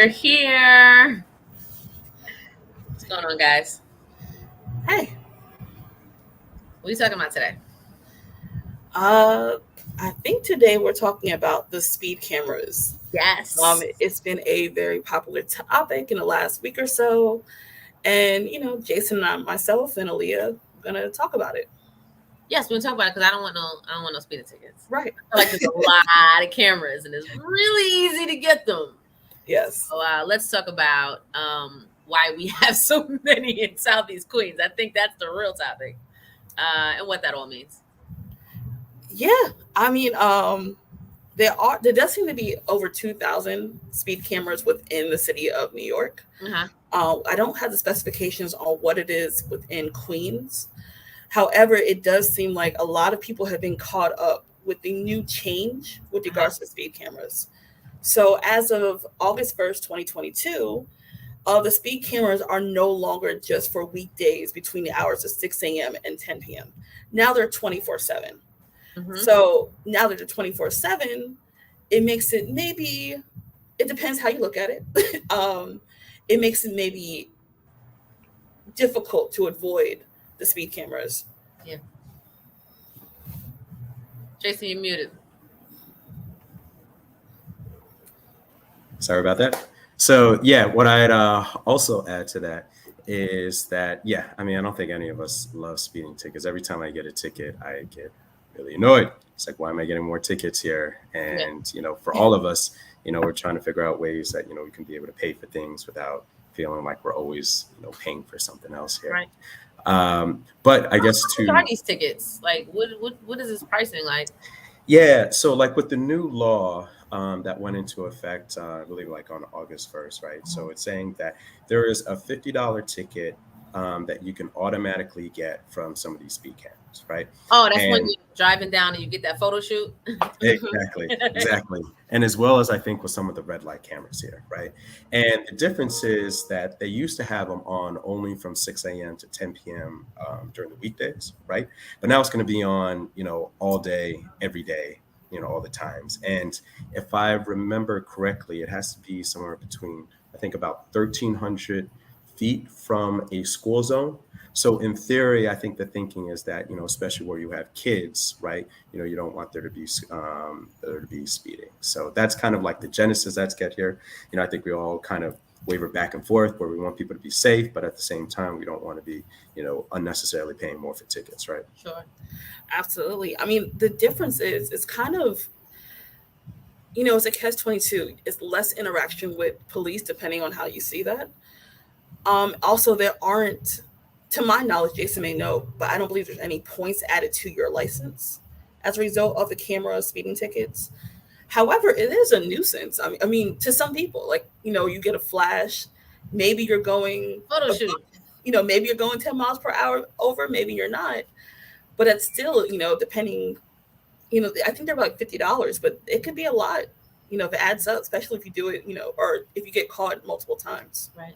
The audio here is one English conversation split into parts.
We're here. What's going on, guys? Hey, What are you talking about today? I think today we're talking about the speed cameras. Yes. It's been a very popular topic in the last week or so, and Jason and myself and Aaliyah gonna talk about it. Yes, we're gonna talk about it because I don't want no speeding tickets. Right. I feel like there's a lot of cameras and it's really easy to get them. Yes. So let's talk about why we have so many in Southeast Queens. I think that's the real topic, and what that all means. Yeah. I mean, there does seem to be over 2,000 speed cameras within the city of New York. Uh-huh. I don't have the specifications on what it is within Queens. However, it does seem like a lot of people have been caught up with the new change with regards to speed cameras. So, as of August 1st, 2022, the speed cameras are no longer just for weekdays between the hours of 6 a.m. and 10 p.m. Now they're 24/7. Mm-hmm. So, now that they're 24/7, it makes it maybe, it depends how you look at it. It makes it maybe difficult to avoid the speed cameras. Yeah. Jason, you're muted. Sorry about that. So yeah, what I'd also add to that is that I mean, I don't think any of us love speeding tickets. Every time I get a ticket, I get really annoyed. It's like, why am I getting more tickets here? And for all of us, we're trying to figure out ways that we can be able to pay for things without feeling like we're always paying for something else here. Right. But I guess What are these tickets? Like, what is this pricing like? Yeah, so like with the new law that went into effect, I believe like on August 1st, right? So it's saying that there is a $50 ticket that you can automatically get from some of these speed cameras, right? Oh, that's when you're driving down and you get that photo shoot. Exactly. And as well as I think with some of the red light cameras here, right? And the difference is that they used to have them on only from 6 a.m. to 10 p.m. During the weekdays, right? But now it's going to be on, all day, every day, all the times. And if I remember correctly, it has to be somewhere between, I think, about 1,300 feet from a school zone. So in theory, I think the thinking is that, especially where you have kids, right? You don't want there to be speeding. So that's kind of like the genesis that's get here. I think we all kind of waver back and forth where we want people to be safe, but at the same time, we don't want to be, unnecessarily paying more for tickets, right? Sure. Absolutely. I mean, the difference is it's kind of, it's a catch-22. It's less interaction with police, depending on how you see that. Also, there aren't, to my knowledge, Jason may know, but I don't believe there's any points added to your license as a result of the camera speeding tickets. However, it is a nuisance. I mean, to some people, like, you get a flash, maybe you're going Photo shoot. maybe you're going 10 miles per hour over, maybe you're not. But it's still, depending, I think they're like $50, but it could be a lot, if it adds up, especially if you do it, or if you get caught multiple times. Right.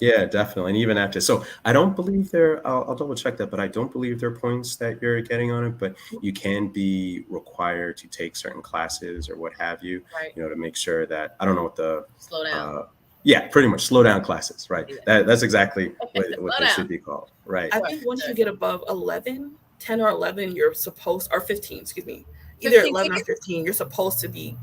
Yeah, definitely. And even after, so I don't believe I'll double check that, but I don't believe there are points that you're getting on it, but you can be required to take certain classes or what have you, Right. to make sure that, I don't know what the, Slow down. yeah, pretty much slow down classes, right? Yeah. That's exactly what Slow they down. should be called, right? I think once you get above 11, 10 or 11, you're supposed, or 15, excuse me, either 15 11 tickets? or 15, you're supposed to be,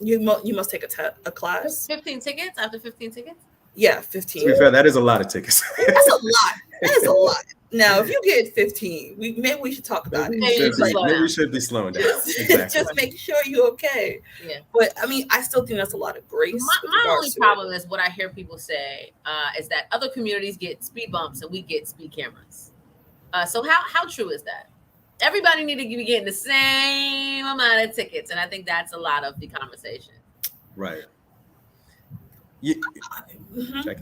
you must take a class. 15 tickets after 15 tickets? Yeah, To 15. be fair, that is a lot of tickets. That's a lot. That is a lot. Now, if you get 15, maybe we should talk about Maybe it. we should be slowing down. Just, Exactly. just make sure you're okay. Yeah. But I mean, I still think that's a lot of grace. with My regards only to it. problem is what I hear people say is that other communities get speed bumps and we get speed cameras. So how true is that? Everybody need to be getting the same amount of tickets, and I think that's a lot of the conversation. Right. Mhm. Check.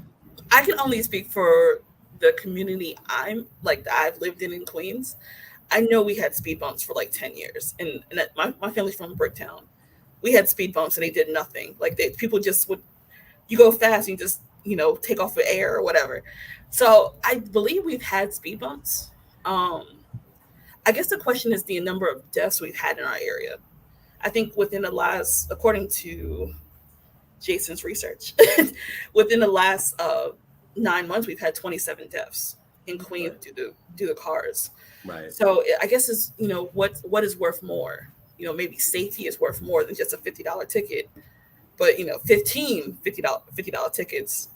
I can only speak for the community I've lived in Queens. I know we had speed bumps for like 10 years, and my family's from Bricktown. We had speed bumps and they did nothing. Like, people just would, you go fast and you just take off the air or whatever. So I believe we've had speed bumps. I guess the question is the number of deaths we've had in our area. I think within the last, according to Jason's research. Within the last 9 months, we've had 27 deaths in Queens due to cars. Right. So I guess it's, what is worth more? Maybe safety is worth more than just a $50 ticket, but $50 tickets,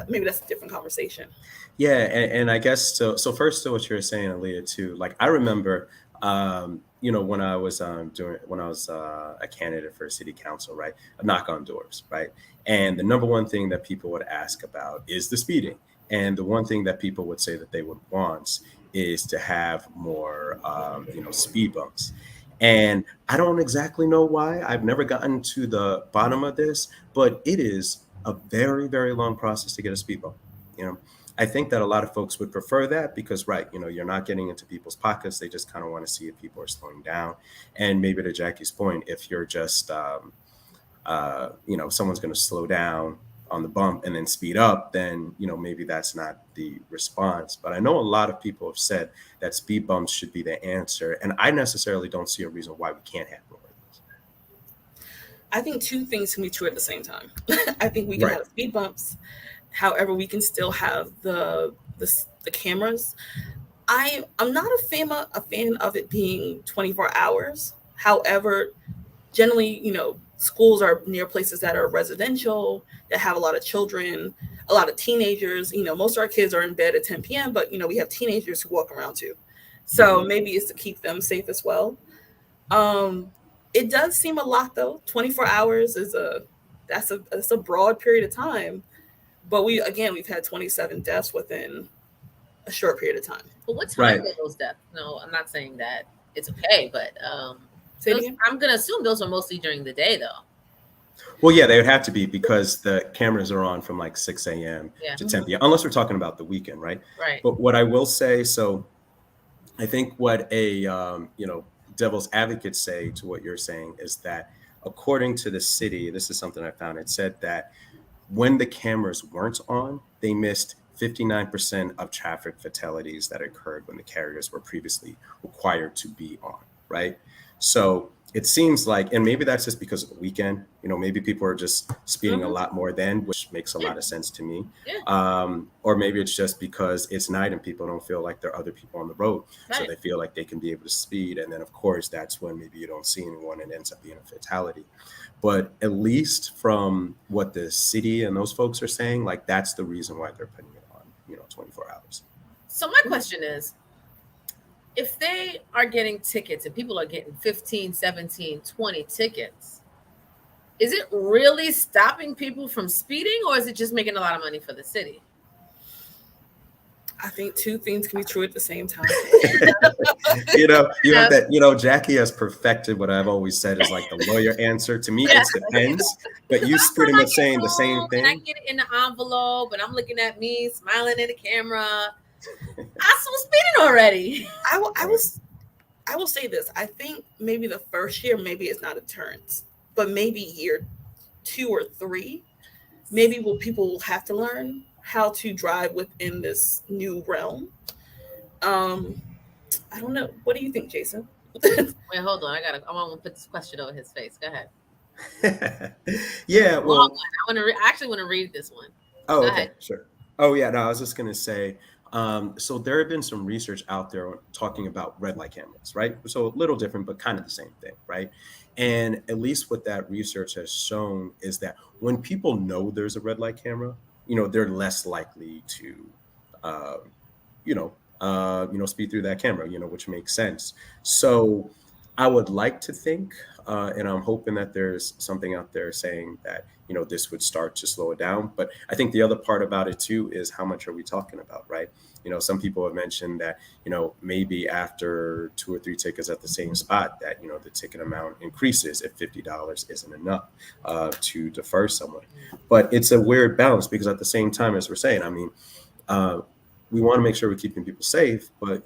maybe that's a different conversation. Yeah, and I guess so. So first, to what you were saying, Aaliyah, too. Like I remember, when I was a candidate for city council, right? I knock on doors, right? And the number one thing that people would ask about is the speeding, and the one thing that people would say that they would want is to have more, speed bumps. And I don't exactly know why. I've never gotten to the bottom of this, but it is a very, very long process to get a speed bump. You know, I think that a lot of folks would prefer that because, right, you're not getting into people's pockets. They just kind of want to see if people are slowing down. And maybe to Jackie's point, if you're just, someone's going to slow down on the bump and then speed up, then, maybe that's not the response. But I know a lot of people have said that speed bumps should be the answer. And I necessarily don't see a reason why we can't have more of those. I think two things can be true at the same time. I think we can have speed bumps. However, we can still have the cameras. I'm not a fan of it being 24 hours. However, generally, schools are near places that are residential, that have a lot of children, a lot of teenagers. Most of our kids are in bed at 10 p.m., but, we have teenagers who walk around too. So maybe it's to keep them safe as well. It does seem a lot, though. 24 hours that's a broad period of time. But we've had 27 deaths within a short period of time. Well, what time were those deaths? No, I'm not saying that it's okay, but I'm going to assume those are mostly during the day, though. Well, yeah, they would have to be because the cameras are on from like 6 a.m. to 10 p.m., unless we're talking about the weekend, right? Right. But what I will say, so I think what a, devil's advocates say to what you're saying is that according to the city, this is something I found, it said that when the cameras weren't on, they missed 59% of traffic fatalities that occurred when the carriers were previously required to be on, right? So it seems like, and maybe that's just because of the weekend, maybe people are just speeding a lot more then, which makes a lot of sense to me. Yeah. Or maybe it's just because it's night and people don't feel like there are other people on the road. Right. So they feel like they can be able to speed. And then, of course, that's when maybe you don't see anyone and it ends up being a fatality. But at least from what the city and those folks are saying, like that's the reason why they're putting it on, 24 hours. So my question is, if they are getting tickets and people are getting 15, 17, 20 tickets, is it really stopping people from speeding or is it just making a lot of money for the city? I think two things can be true at the same time. Have that, Jackie has perfected what I've always said is like the lawyer answer. To me, it depends. But you pretty much saying the same thing. And I get it in the envelope and I'm looking at me, smiling at the camera. I saw speeding already. I will say this. I think maybe the first year, maybe it's not a deterrent, but maybe year 2 or 3, maybe people will have to learn how to drive within this new realm. I don't know. What do you think, Jason? Wait, hold on. I want to put this question over his face. Go ahead. Yeah. Well, I actually want to read this one. Oh, okay. Ahead. Sure. Oh, yeah. No, I was just going to say, so there have been some research out there talking about red light cameras, right? So a little different, but kind of the same thing, right? And at least what that research has shown is that when people know there's a red light camera, they're less likely to, speed through that camera, which makes sense. So I would like to think, and I'm hoping that there's something out there saying that, this would start to slow it down. But I think the other part about it too is how much are we talking about, right? Some people have mentioned that, maybe after 2 or 3 tickets at the same spot that, the ticket amount increases if $50 isn't enough to defer someone. But it's a weird balance because at the same time, as we're saying, I mean, we want to make sure we're keeping people safe, but,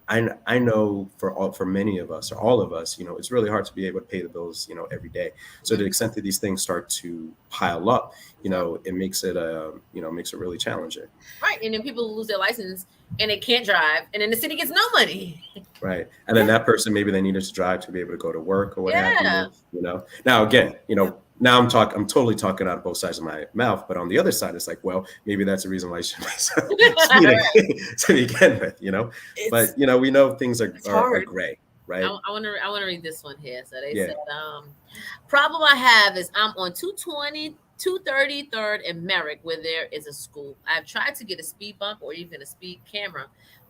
I know for many of us or all of us, it's really hard to be able to pay the bills, every day. So to the extent that these things start to pile up, it makes it really challenging. Right. And then people lose their license and they can't drive and then the city gets no money. Right. And then that person, maybe they needed to drive to be able to go to work or what have you, Now, again, now I'm totally talking out of both sides of my mouth, but on the other side, it's like, well, maybe that's the reason why you should be speeding to begin with, It's but we know things are, it's are hard. gray, right? I want to read this one here. So they Yeah. said, problem I have is I'm on 233rd and Merrick, where there is a school. I've tried to get a speed bump or even a speed camera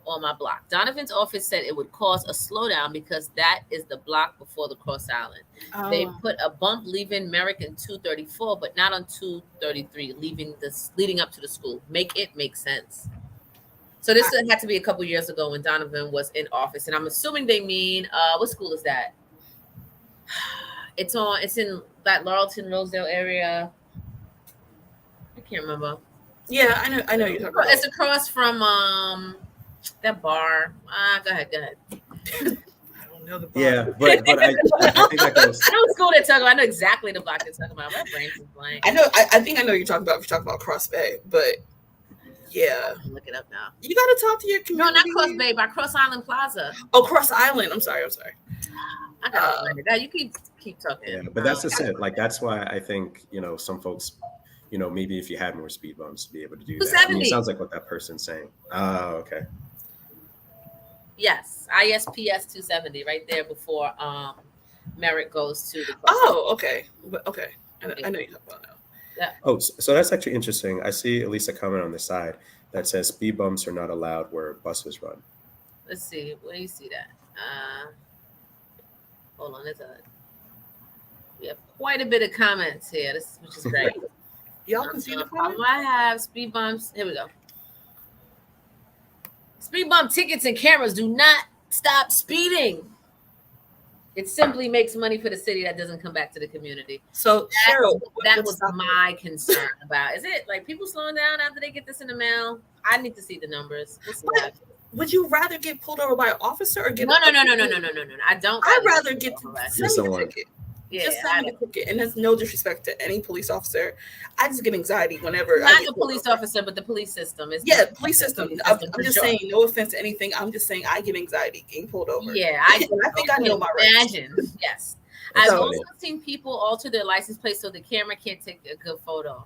on my block. Donovan's office said it would cause a slowdown because that is the block before the Cross Island. They put a bump leaving Merrick in 234, but not on 233, leading up to the school. Make it make sense. So this had to be a couple years ago when Donovan was in office, and I'm assuming they mean what school is that? It's in that Laurelton, Rosedale area. I can't remember. Yeah, I know you're talking about. It's across from that bar. Go ahead. I don't know the bar. Yeah, but I think that goes. I know what school they're talking about. I know exactly the block they're talking about. My brain's is blank. I think I know you're talking about. If you're talking about Cross Bay, but yeah, look it up now. You got to talk to your community. No, not Cross Bay, by Cross Island Plaza. Oh, Cross Island. I'm sorry. I gotta find it. Now you keep talking. Yeah, but that's just it. Like that's why I think some folks, maybe if you had more speed bumps, be able to do that. I mean, it sounds like what that person's saying. Oh, okay. Yes, ISPS 270 right there before Merritt goes to the. Oh, okay. Okay, I know you're talking about now. Yeah. Oh, so that's actually interesting. I see at least a comment on the side that says speed bumps are not allowed where buses run. Let's see. Where do you see that? Hold on. We have quite a bit of comments here, which is great. Y'all can see the comment? I have speed bumps. Here we go. Speed bump tickets and cameras do not stop speeding. It simply makes money for the city that doesn't come back to the community. So, Cheryl, that was my concern about. Is it like people slowing down after they get this in the mail? I need to see the numbers. Would you rather get pulled over by an officer or get? No. I don't. I'd rather get just a ticket. Yeah, just send me a ticket, and that's no disrespect to any police officer. I just get anxiety whenever not the police officer, but the police system. Police system. I'm just saying, no offense to anything. I'm just saying I get anxiety getting pulled over. Yeah, I think I know my rights. Imagine, yes. I've also seen people alter their license plate so the camera can't take a good photo.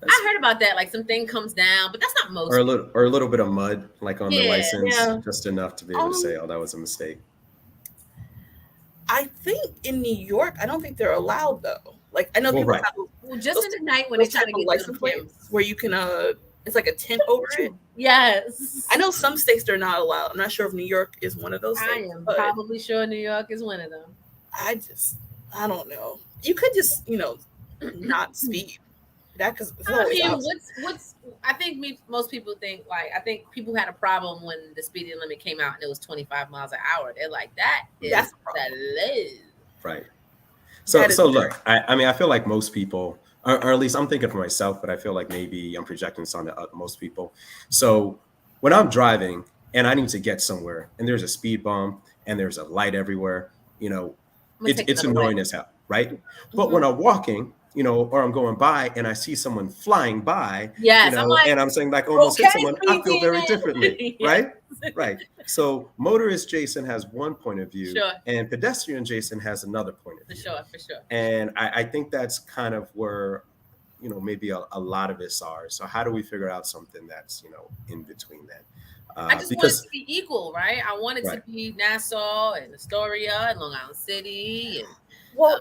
I heard about that. Like something comes down, but that's not most. Or a little bit of mud, like on the license, just enough to be able to say, "Oh, that was a mistake." I think in New York, I don't think they're allowed though. Like I know people have just in the night when they try to get license plates where you can it's like a tent over it. Yes. I know some states they're not allowed. I'm not sure if New York is one of those states. I am probably sure New York is one of them. I don't know. You could just, not speed. That because I think most people think I think people had a problem when the speeding limit came out and it was 25 miles an hour. They're like, that's low. Right. So look, I feel like most people, or at least I'm thinking for myself, but I feel like maybe I'm projecting this on most people. So when I'm driving and I need to get somewhere and there's a speed bump and there's a light everywhere, it's annoying as hell, right? Mm-hmm. But when I'm walking, or I'm going by and I see someone flying by, and I'm saying like almost hit someone, I feel very differently, right? Right. So motorist Jason has one point of view, and pedestrian Jason has another point of view. For sure. And I think that's kind of where, maybe a lot of us are. So how do we figure out something that's, in between that? I just want it to be equal, right? I want it to be Nassau and Astoria and Long Island City and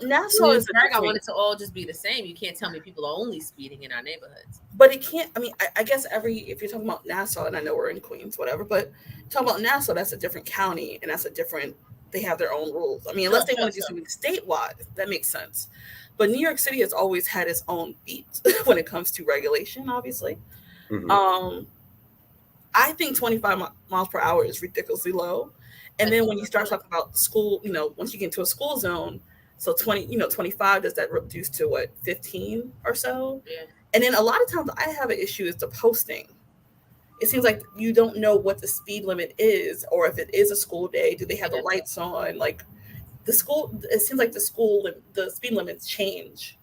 Nassau is I want it to all just be the same. You can't tell me people are only speeding in our neighborhoods. But it can't. I mean, I guess if you're talking about Nassau, and I know we're in Queens, whatever, but talk about Nassau, that's a different county, and that's they have their own rules. I mean, unless they want to do something statewide, that makes sense. But New York City has always had its own beat when it comes to regulation, obviously. Mm-hmm. I think 25 miles per hour is ridiculously low. And then when you start talking about school, once you get into a school zone, so 25, does that reduce to what, 15 or so? Yeah. And then a lot of times I have an issue is the posting. It seems like you don't know what the speed limit is, or if it is a school day, do they have the lights on? Like it seems like the speed limits change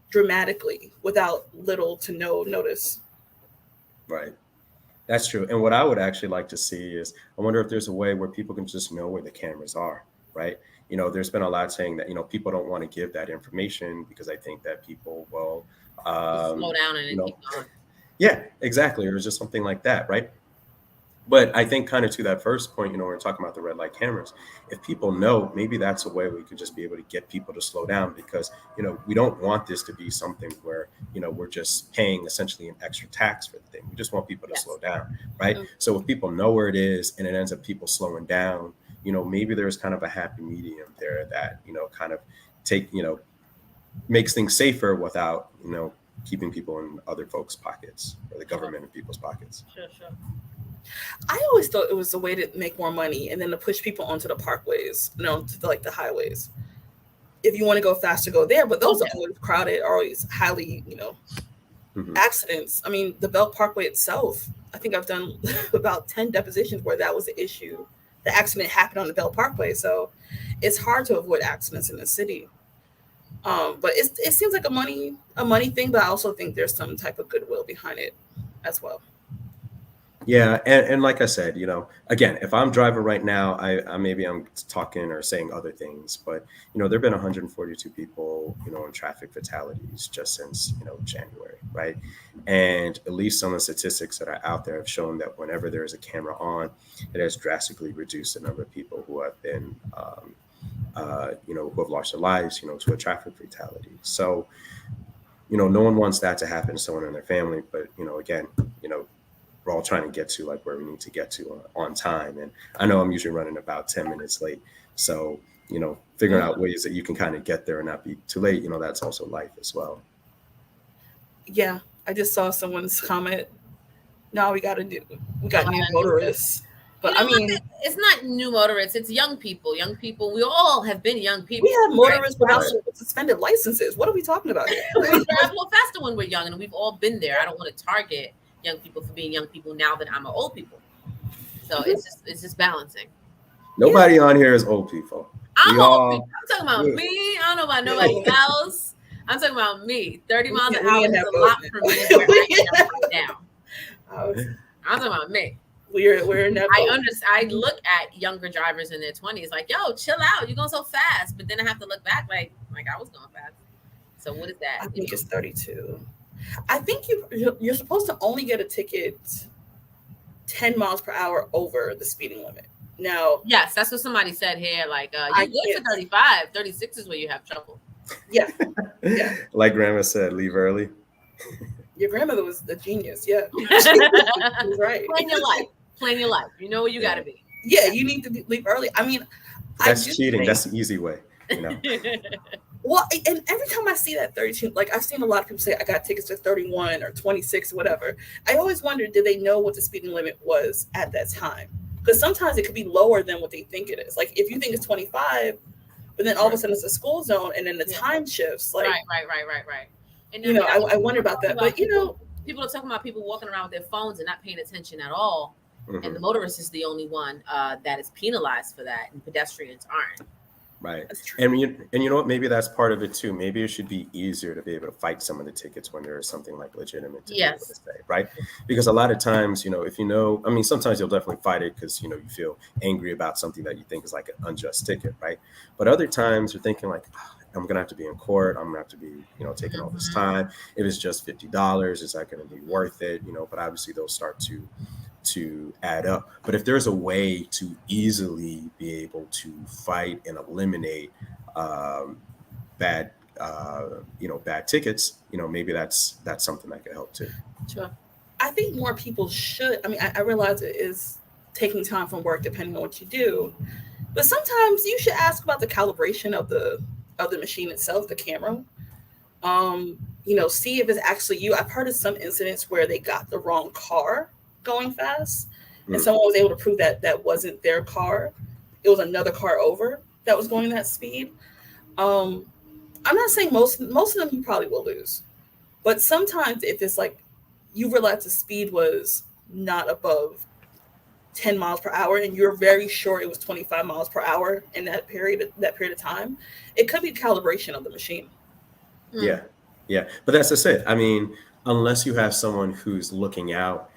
dramatically without little to no notice. Right. That's true. And what I would actually like to see is, I wonder if there's a way where people can just know where the cameras are, right? there's been a lot saying that, people don't want to give that information because I think that people will, slow down and you then know, keep going. yeah, exactly. Or just something like that, right? But I think kind of to that first point, when we're talking about the red light cameras, if people know, maybe that's a way we could just be able to get people to slow down because, we don't want this to be something where, we're just paying essentially an extra tax for the thing. We just want people to Yes. slow down, right? Mhm. So if people know where it is and it ends up people slowing down, maybe there's kind of a happy medium there that, kind of take, makes things safer without, keeping people in other folks' pockets or the government in people's pockets. Sure. I always thought it was a way to make more money and then to push people onto the parkways, to the highways. If you want to go faster, go there. But those are always crowded, always highly, Mhm. accidents. I mean, the Belt Parkway itself, I think I've done about 10 depositions where that was the issue. The accident happened on the Belt Parkway. So it's hard to avoid accidents in the city. But it seems like a money thing, but I also think there's some type of goodwill behind it as well. Yeah, and like I said, again, if I'm driving right now, I maybe I'm talking or saying other things, but there've been 142 people, in traffic fatalities just since January, right? And at least some of the statistics that are out there have shown that whenever there is a camera on, it has drastically reduced the number of people who have been, who have lost their lives, to a traffic fatality. So, no one wants that to happen to someone in their family, but again, we're all trying to get to like where we need to get to on time. And I know I'm usually running about 10 minutes late. So, figuring out ways that you can kind of get there and not be too late, that's also life as well. Yeah, I just saw someone's comment. No, we got new motorists. But I mean, it's not new motorists, it's young people. Young people, we all have been young people. We have motorists right? without suspended licenses. What are we talking about here? We drive a little faster when we're young, and we've all been there. I don't want to target young people for being young people now that I'm an old people. So it's just balancing. Nobody on here is old people. I'm old people. I'm talking about me. I don't know about nobody else. I'm talking about me. 30 miles an hour is a lot for me where I am right now. I'm talking about me. We're in that. I understand. I look at younger drivers in their 20s like, yo, chill out. You're going so fast. But then I have to look back like I was going fast. So what is that? I think it's 32. I think you're supposed to only get a ticket 10 miles per hour over the speeding limit. Now, yes, that's what somebody said here. Like, you're good for 35. 36 is where you have trouble. Yeah. Like Grandma said, leave early. Your grandmother was a genius. Yeah. She was right. Plan your life. You know where you got to be. Yeah, you need to leave early. I mean, that's cheating. That's the easy way. Well, and every time I see that 32, like I've seen a lot of people say I got tickets to 31 or 26, whatever. I always wonder, did they know what the speeding limit was at that time? Because sometimes it could be lower than what they think it is. Like if you think it's 25, but then all of a sudden it's a school zone and then the time shifts. Like right. And I wonder about that. But people are talking about people walking around with their phones and not paying attention at all. Mm-hmm. And the motorist is the only one that is penalized for that, and pedestrians aren't. Right. And you know what? Maybe that's part of it too. Maybe it should be easier to be able to fight some of the tickets when there is something like legitimate to be able to say, right? Because a lot of times, if sometimes you'll definitely fight it because, you feel angry about something that you think is like an unjust ticket, right? But other times you're thinking like, I'm going to have to be in court. I'm going to have to be, taking all this time. If it's just $50, is that going to be worth it? But obviously they'll start to add up. But if there's a way to easily be able to fight and eliminate bad tickets, maybe that's something that could help too. Sure. I think more people should. I mean, I realize it is taking time from work depending on what you do, but sometimes you should ask about the calibration of the machine itself, the camera. See if it's actually you. I've heard of some incidents where they got the wrong car going fast, and someone was able to prove that wasn't their car. It was another car over that was going that speed. I'm not saying most of them you probably will lose, but sometimes if it's like you realize the speed was not above 10 miles per hour and you're very sure it was 25 miles per hour in that period of time, it could be calibration of the machine. Yeah. But that's just it. I mean, unless you have someone who's looking out,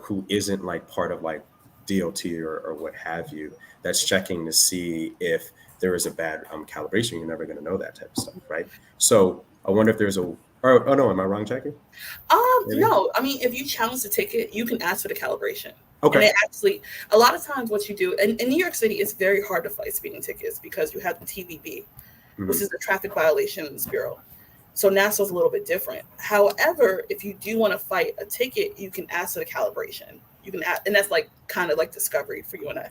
who isn't like part of like DOT or what have you, that's checking to see if there is a bad calibration, you're never going to know that type of stuff, right? So I wonder if there's a. Oh no, am I wrong, Jackie? Maybe? No. I mean, if you challenge the ticket, you can ask for the calibration. Okay. And it actually, a lot of times, what you do, and in New York City, it's very hard to fight speeding tickets because you have the TVB, which is the Traffic Violations Bureau. So Nassau's a little bit different. However, if you do want to fight a ticket, you can ask for the calibration. You can ask, and that's like kind of like discovery for you and I.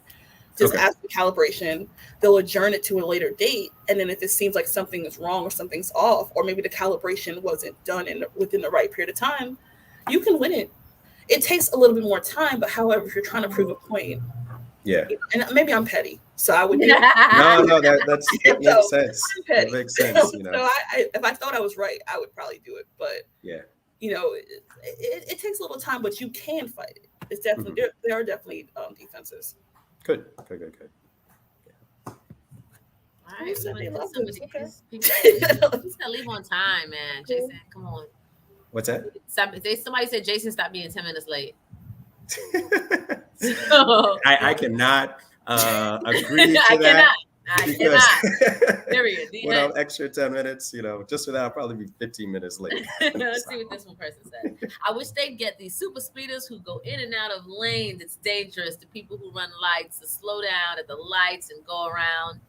Just ask for calibration. They'll adjourn it to a later date, and then if it seems like something is wrong or something's off, or maybe the calibration wasn't done within the right period of time, you can win it. It takes a little bit more time, but however, if you're trying to prove a point, yeah. And maybe I'm petty, so I would do it. No, that makes sense. I'm petty. That makes sense. You know. So if I thought I was right, I would probably do it. But yeah, it takes a little time, but you can fight it. It's definitely there are definitely defenses. Good. All right, Who said they love this? Okay. He's gonna leave on time, man. Jason, come on. What's that? Somebody said Jason stopped being 10 minutes late. I cannot agree to that. I cannot. Period. Without extra 10 minutes, just for that, I'll probably be 15 minutes late. Let's see what this one person said. I wish they'd get these super speeders who go in and out of lanes. It's dangerous. The people who run lights to slow down at the lights and go around.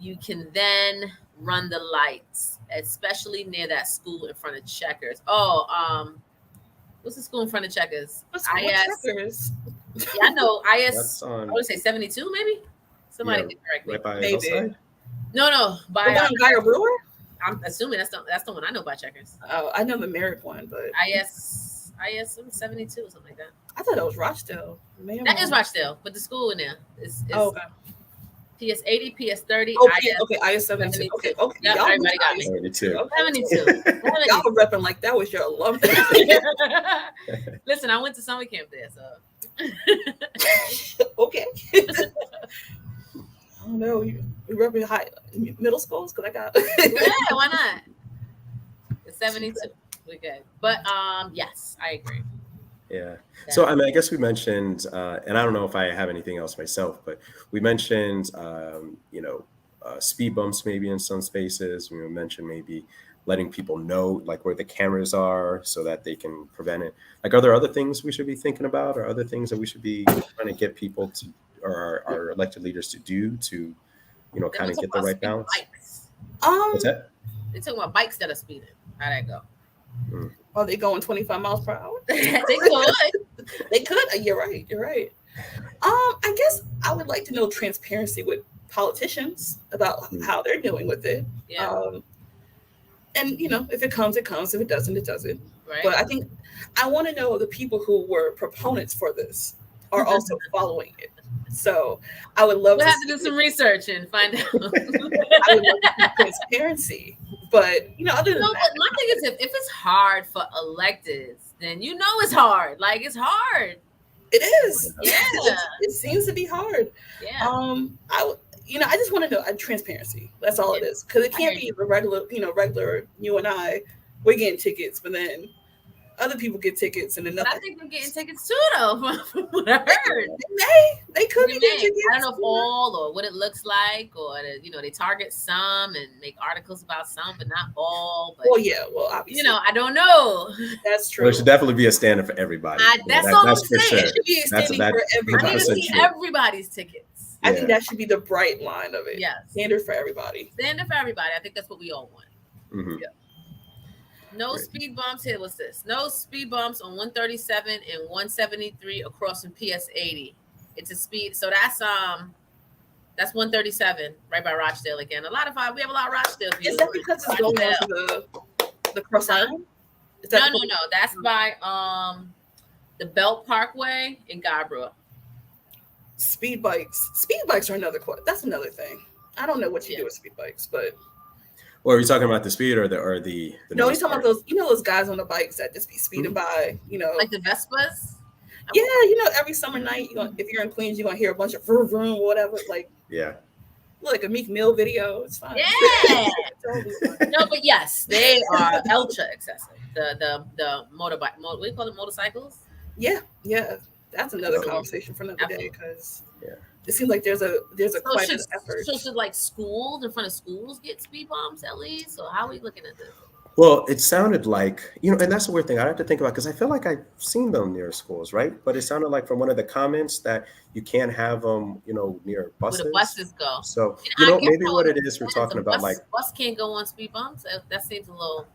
You can then run the lights, especially near that school in front of Checkers. What's the school in front of Checkers? Checkers? Yeah, I know. IS. That's on, I would say 72, maybe. Somebody can correct me. Right by Maybe. Hillside? No. By Guyer Brewer? I'm assuming that's the one I know by Checkers. Oh, I know the Merrick one, but IS 72 or something like that. I thought that was Rochdale. That is Rochdale, but the school in there is okay. PS 80, PS 30. IS 72. Okay. Yeah, Y'all everybody got me. 72. 72. Y'all were repping like that was your alum. Listen, I went to summer camp there, so. Okay. I don't know. You repping high middle schools? Because I got. Yeah, why not? It's 72. We're good. But yes, I agree. Yeah. So I guess we mentioned, and I don't know if I have anything else myself, but we mentioned, speed bumps maybe in some spaces. We mentioned maybe letting people know like where the cameras are so that they can prevent it. Like, are there other things we should be thinking about, or other things that we should be trying to get people to, or our elected leaders to do to, kind of get the right balance? Bikes. What's that? They're talking about bikes that are speeding. How'd that go? Are they going 25 miles per hour? They could. They could. You're right. I guess I would like to know transparency with politicians about how they're dealing with it. Yeah. And if it comes, it comes. If it doesn't, it doesn't. Right. But I think I want to know the people who were proponents for this are also following it. So I would love we'll have to do some research and find out. I would love to see transparency. But other than that, but my thing is, if it's hard for electeds, then it's hard. Like, it's hard. It is. Yeah. It seems to be hard. Yeah. I just want to know transparency. That's all it is. Because it can't be the regular, regular you and I, we're getting tickets, but then other people get tickets and then nothing. But I think we're getting tickets too, though, from what I heard. They could be getting tickets. I don't know if all or what it looks like, or they target some and make articles about some, but not all. But, obviously. I don't know. That's true. Well, it should definitely be a standard for everybody. That's all I'm for saying. sure. It should be a standard for everybody. I need to see everybody's tickets. I think that should be the bright line of it. Yes. Standard for everybody. Standard for everybody. I think that's what we all want. Mm-hmm. Yeah. No speed bumps here. What's this? No speed bumps on 137 and 173 across from PS 80. It's a speed. So that's 137 right by Rochdale again. We have a lot of Rochdale Is that because it's going on to the cross island? No. That's by the Belt Parkway in Guybrush. Speed bikes are that's another thing. I don't know what you do with speed bikes, but. Well, are you talking about the speed or the No, he's talking about those guys on the bikes that just be speeding by, like the Vespas. Yeah, every summer night, if you're in Queens, you're gonna hear a bunch of vroom vroom, whatever. Like, yeah, like a Meek Mill video. It's fine. Yeah. No, but yes, they are ultra excessive. The motorbike. What do you call it? Motorcycles. Yeah. that's another Absolutely. conversation for another day, Absolutely. because Yeah. it seems like there's a So quite should an effort. so should like schools in front of schools get speed bumps at least? So how are we looking at this? Well, it sounded like, and that's the weird thing I have to think about because I feel like I've seen them near schools, right? But it sounded like from one of the comments that you can't have them, near Where the buses. buses go? So, And I guess maybe what it is, we're the talking about like, bus can't go on speed bumps. That seems a little.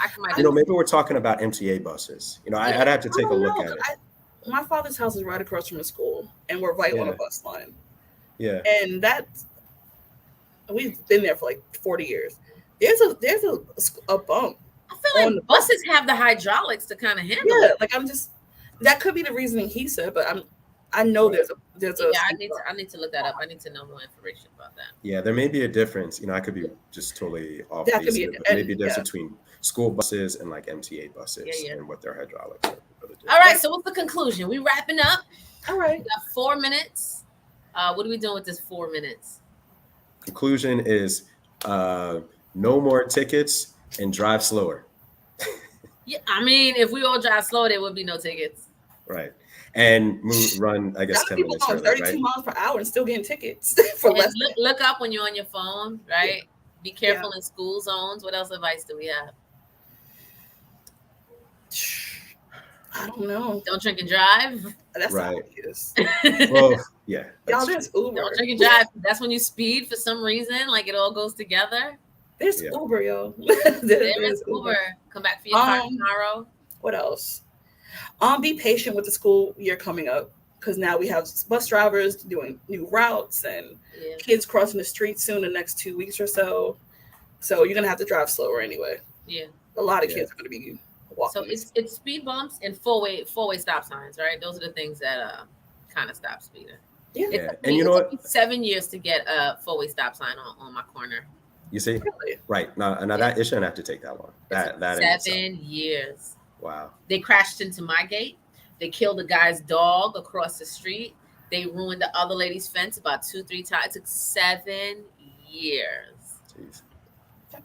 I can I imagine. maybe we're talking about MTA buses. I'd have to I take a don't look know. at it. My father's house is right across from a school, and we're right on a Yeah. bus line. Yeah. And we've been there for like 40 years. There's a bump. I feel on the like buses have the hydraulics to kind of handle Yeah, it. like that could be the reasoning he said, but I know Right. there's a Yeah, I need to look that up. I need to know more information about that. Yeah, there may be a difference. I could be just totally off That could base be here, it. but maybe And, there's yeah. between school buses and like MTA buses Yeah. and what their hydraulics are. All right, so what's the conclusion? We wrapping up. All right. We got 4 minutes. What are we doing with this 4 minutes? Conclusion is no more tickets and drive slower. Yeah, I mean, if we all drive slow, there would be no tickets. Right. And run, I guess, Some 10 people minutes going early, 32 right? miles per hour and still getting tickets for And less. look up when you're on your phone, right? Be careful in school zones. What else advice do we have? I don't know. Don't drink and drive. That's Right. obvious. Well, yeah. Y'all, that's there's true. Uber. Don't drink and drive. That's when you speed for some reason. Like it all goes together. There's Yeah. Uber, yo. There is Uber. Come back for your car tomorrow. What else? Be patient with the school year coming up, because now we have bus drivers doing new routes and Yeah. kids crossing the street soon the next 2 weeks or so. So you're gonna have to drive slower anyway. Yeah. A lot of Yeah. kids are gonna be walking. So it's speed bumps and four-way stop signs, right? Those are the things that kind of stop speeding. Yeah. Yeah. It And you know what? took me 7 years to get a four-way stop sign on my corner. You see? Really? Right. Now that it shouldn't have to take that long. That in itself. 7 years. Wow. They crashed into my gate. They killed a guy's dog across the street. They ruined the other lady's fence about 2-3 times. It took 7 years. Jeez. The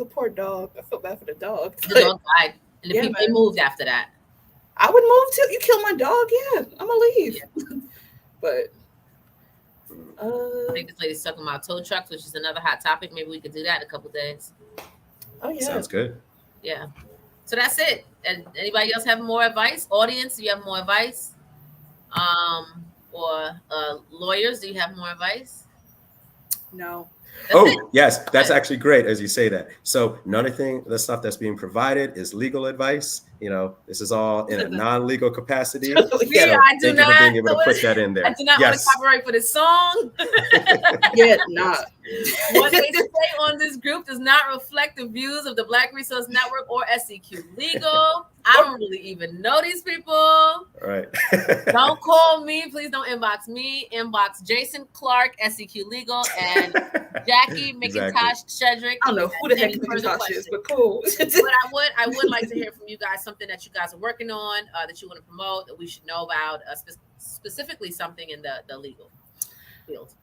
poor dog. I feel bad for the dog. The dog died, and the Yeah, people they man. moved after that. I would move too. You kill my dog, yeah, I'm gonna leave. But I think this lady's talking about tow trucks, which is another hot topic. Maybe we could do that in a couple days. oh yeah. Sounds good. Yeah. So that's it. And anybody else have more advice? Audience, do you have more advice? Or lawyers, do you have more advice? No. That's it. Yes, that's actually great as you say that. So none of the stuff that's being provided is legal advice. This is all in a non-legal capacity. Yeah, So I do thank you for not. being able to put that in there. I do not want to Yes. copyright for this song. Yeah, not. What they say on this group does not reflect the views of the Black Resource Network or SEQ Legal. I don't really even know these people. All right. Don't call me. Please don't inbox me. Inbox Jason Clark, SEQ Legal, and Jackie McIntosh Shedrick. I don't know who the heck Any further McIntosh questions? is, but cool. But I would like to hear from you guys something that you guys are working on, that you want to promote, that we should know about, specifically something in the legal field.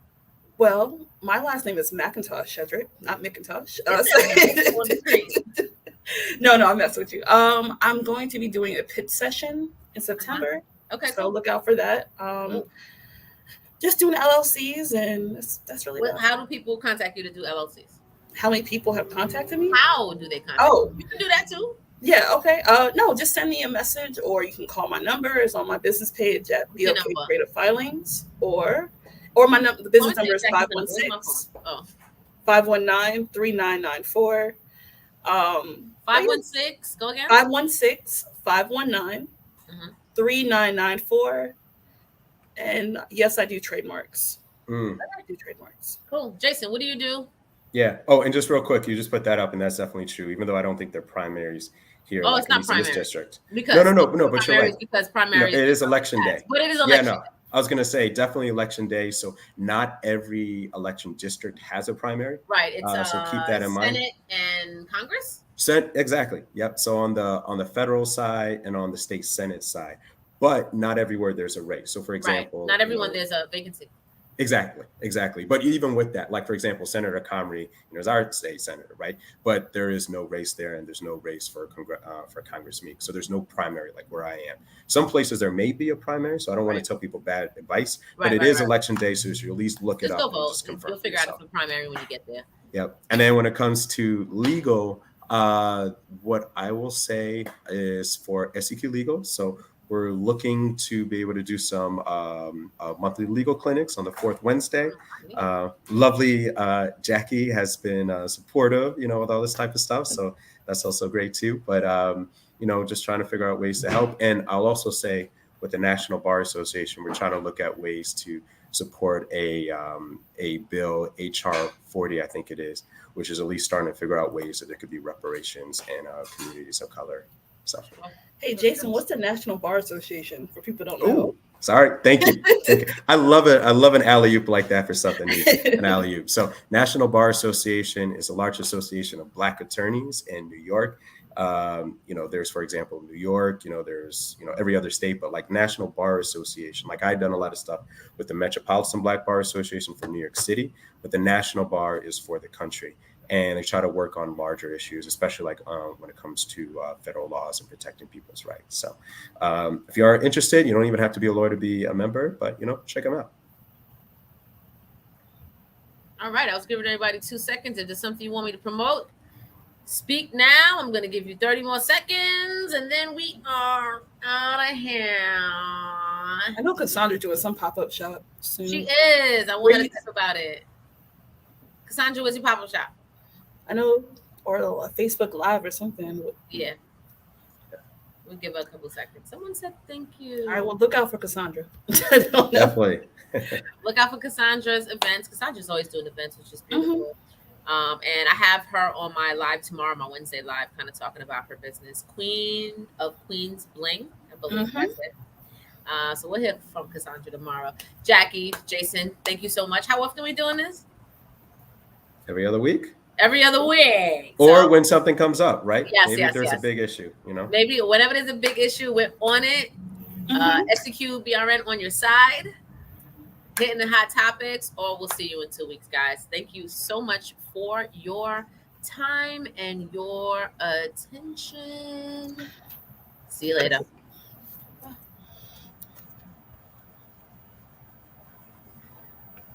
Well, my last name is McIntosh Shedrick, not McIntosh. No, I mess with you. I'm going to be doing a pitch session in September. Okay, So look out for that. Just doing LLCs, and that's really Well, it. how do people contact you to do LLCs? How many people have contacted me? How do they contact Oh, you? You can do that too. yeah, okay. No, just send me a message, or you can call my number. It's on my business page at Your BLK number? Creative Filings, or the business number is 516-519-3994. 516. Go again. 516-519-3994. And yes, I do trademarks. I do trademarks. Cool. Jason, what do you do? Yeah. Oh, and just real quick, you just put that up, and that's definitely true. Even though I don't think they're primaries here. Oh, like, it's not at least in this primary. district. Because No, but you're primaries, right. because primaries. It is election day. But it is Yeah, election no. day. I was gonna say definitely election day. So not every election district has a primary. Right. It's So keep that in mind. Senate and Congress. Exactly. Yep. So on the federal side and on the state Senate side, but not everywhere there's a race. So for example, Right. Not everyone there's a vacancy. Exactly. But even with that, like for example, Senator Comrie, is our state senator, right? But there is no race there, and there's no race for Congress meet. So there's no primary like where I am. Some places there may be a primary, so I don't want to tell people bad advice. But it is election day, so you should at least look it up and just confirm. You'll figure out the primary when you get there. Yep. And then when it comes to legal, what I will say is for SEQ Legal. So we're looking to be able to do some monthly legal clinics on the fourth Wednesday. Lovely Jackie has been supportive, with all this type of stuff. So that's also great too. But, just trying to figure out ways to help. And I'll also say with the National Bar Association, we're trying to look at ways to support a bill, HR 40, I think it is, which is at least starting to figure out ways that there could be reparations in communities of color. So. Hey, Jason, what's the National Bar Association for people who don't know? Ooh, sorry. Thank you. I love it. I love an alley-oop like that for something easy, an alley-oop. So National Bar Association is the largest association of Black attorneys in New York. There's, for example, New York, there's, every other state, but like National Bar Association, like I've done a lot of stuff with the Metropolitan Black Bar Association for New York City, but the National Bar is for the country. And they try to work on larger issues, especially like when it comes to federal laws and protecting people's rights. So if you are interested, you don't even have to be a lawyer to be a member, but, check them out. All right. I was giving everybody 2 seconds. If there's something you want me to promote, speak now. I'm going to give you 30 more seconds, and then we are out of here. I know Cassandra doing some pop-up shop soon. She is. I want her to talk about it. Cassandra, what's your pop-up shop? I know, or a Facebook Live or something. Yeah. We'll give her a couple seconds. Someone said thank you. All right, well, look out for Cassandra. Definitely. Look out for Cassandra's events. Cassandra's always doing events, which is beautiful. And I have her on my live tomorrow, my Wednesday live, kind of talking about her business, Queen of Queens Bling, I believe that's it. So we'll hear from Cassandra tomorrow. Jackie, Jason, thank you so much. How often are we doing this? Every other week. Every other week. Or when something comes up, right? Yes, Maybe there's a big issue, Maybe whenever there's a big issue, we're on it. SEQ BRN on your side, hitting the hot topics, or we'll see you in 2 weeks, guys. Thank you so much for your time and your attention. See you later.